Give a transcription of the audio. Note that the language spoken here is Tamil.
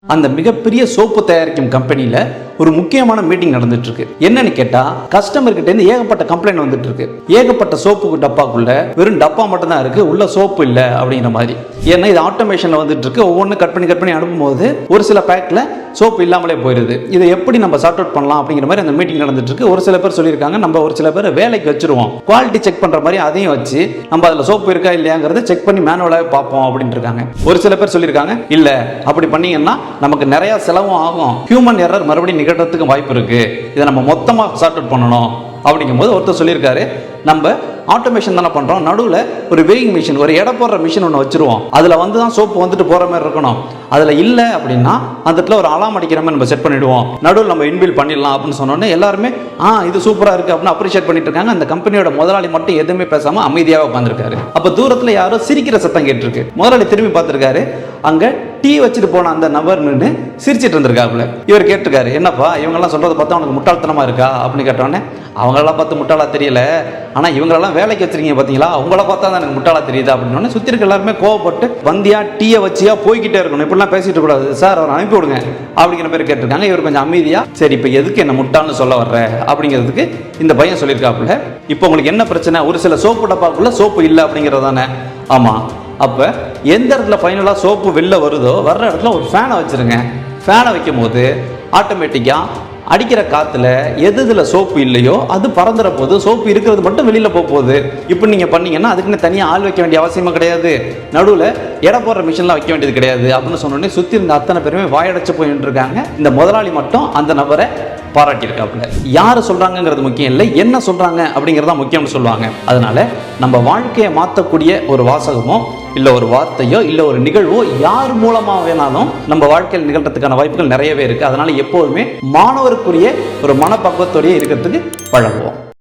அந்த மிகப்பெரிய சோப்பு தயாரிக்கும் கம்பெனியில் ஒரு முக்கியமான மீட்டிங் நடந்துட்டு இருக்கு. என்னன்னு கேட்டா, கஸ்டமர் கிட்ட இருந்து ஏகப்பட்ட கம்ப்ளைண்ட் வந்துட்டு இருக்கு. ஏகப்பட்ட சோப்பு டப்பாக்குள்ள வெறும் டப்பா மட்டும் தான் இருக்கு, உள்ள சோப்பு இல்லை அப்படிங்கிற மாதிரி. ஏன்னா இது ஆட்டோமேஷன்ல வந்துட்டு இருக்கு. ஒவ்வொன்றும் கட் பண்ணி அனுப்பும்போது ஒரு சில பேக்ல சோப்பு இல்லாமலே போயிருது. இதை எப்படி நம்ம சார்ட் அவுட் பண்ணலாம் அப்படிங்கிற மாதிரி அந்த மீட்டிங் நடந்துட்டு இருக்கு. ஒரு சில பேர் சொல்லியிருக்காங்க, நம்ம ஒரு சில பேர் வேலைக்கு வச்சிருவோம், குவாலிட்டி செக் பண்ற மாதிரி அதையும் வச்சு நம்ம அதில் சோப்பு இருக்கா இல்லையாங்கிறத செக் பண்ணி மேனுவலாக பார்ப்போம் அப்படின்னு இருக்காங்க. ஒரு சில பேர் சொல்லியிருக்காங்க, இல்ல அப்படி பண்ணீங்கன்னா நமக்கு நிறைய செலவும் ஆகும், ஹியூமன் எரர் மறுபடியும் நிகழ்றதுக்கு வாய்ப்பு இருக்கு, இதை நம்ம மொத்தமாக சார்ட் அவுட் பண்ணணும் அப்படிங்கும்போது ஒருத்தர் சொல்லியிருக்காரு, நம்ம ஆட்டோமேஷன் தானே பண்ணுறோம், நடுவில் ஒரு வெயிங் மிஷின், ஒரு எடை போடுற மிஷின் ஒன்று வச்சுருவோம், அதில் வந்து தான் சோப்பு வந்துட்டு போகிற மாதிரி இருக்கணும். அதில் இல்லை அப்படின்னா அந்த இடத்துல ஒரு அலாம் அடிக்கிற மாதிரி நம்ம செட் பண்ணிவிடுவோம், நடுவில் நம்ம இன்பில் பண்ணிடலாம் அப்படின்னு சொன்னோன்னே எல்லாருமே இது சூப்பராக இருக்குது அப்படின்னு அப்ரிஷியேட் பண்ணிட்டு இருக்காங்க. அந்த கம்பெனியோட முதலாளி மட்டும் எதுவுமே பேசாமல் அமைதியாக உட்காந்துருக்காரு. அப்போ தூரத்தில் யாரோ சிரிக்கிற சத்தம் கேட்டிருக்கு. முதலாளி திரும்பி பார்த்துருக்காரு, அங்கே டீ வச்சுட்டு போன அந்த நபர் நின்று சிரிச்சிட்டு இருந்திருக்காப்புல. இவர் கேட்டிருக்காரு, என்னப்பா இவங்கெல்லாம் சொல்கிறத பார்த்தா அவனுக்கு முட்டாள்தனமாக இருக்கா அப்படின்னு கேட்டோன்னே, அவங்களெல்லாம் பார்த்து முட்டாளா தெரியல, ஆனால் இவங்களெல்லாம் வேலைக்கு வச்சிருக்கீங்க பார்த்தீங்களா, அவங்கள பார்த்தா தான் எனக்கு முட்டாளா தெரியுது அப்படின்னு சுற்றி இருக்க எல்லாருமே கோவப்பட்டு, வந்தியா டீயை வச்சியா போய்கிட்டே இருக்கணும், இப்படிலாம் பேசிட்டு கூடாது சார், அவர் அனுப்பி விடுங்க அப்படிங்கிற பேர் கேட்டிருக்காங்க. இவர் கொஞ்சம் அமைதியா, சரி இப்போ எதுக்கு என்ன முட்டாள்னு சொல்ல வர்ற அப்படிங்கிறதுக்கு இந்த பையன் சொல்லியிருக்காப்புல. இப்போ உங்களுக்கு என்ன பிரச்சனை, ஒரு சில சோப்பு டப்பாக்குள்ள சோப்பு இல்லை அப்படிங்கிறது தானே. ஆமாம், அப்போ எந்த இடத்துல ஃபைனலாக சோப்பு வெளில வருதோ வர்ற இடத்துல ஒரு ஃபேனை வச்சுருங்க. ஃபேனை வைக்கும் போது ஆட்டோமேட்டிக்காக அடிக்கிற காற்றுல எது இதில் சோப்பு இல்லையோ அது பறந்துட போகுது, சோப்பு இருக்கிறது மட்டும் வெளியில் போகுது. இப்படி நீங்கள் பண்ணீங்கன்னா அதுக்குன்னு தனியாக ஆள் வைக்க வேண்டிய அவசியமாக கிடையாது, நடுவில் எடை போடுற மிஷின்லாம் வைக்க வேண்டியது கிடையாது அப்படின்னு சொன்னோடனே சுற்றி இருந்த அத்தனை பேருமே வாயடைச்சு போயிட்டு இருக்காங்க. இந்த முதலாளி மட்டும் அந்த நபரை பாராட்டியிருக்காப்புல. யார் சொல்றாங்கிறது முக்கியம் இல்லை, என்ன சொல்றாங்க அப்படிங்கிறதா முக்கியம்னு சொல்லுவாங்க. அதனால நம்ம வாழ்க்கையை மாற்றக்கூடிய ஒரு வாசகமோ இல்லை ஒரு வார்த்தையோ இல்லை ஒரு நிகழ்வோ யார் மூலமாக வேணாலும் நம்ம வாழ்க்கையில் நிகழ்றதுக்கான வாய்ப்புகள் நிறையவே இருக்கு. அதனால எப்போதுமே மாணவருக்குரிய ஒரு மனப்பக்குவத்தோடய இருக்கிறதுக்கு பழகுவோம்.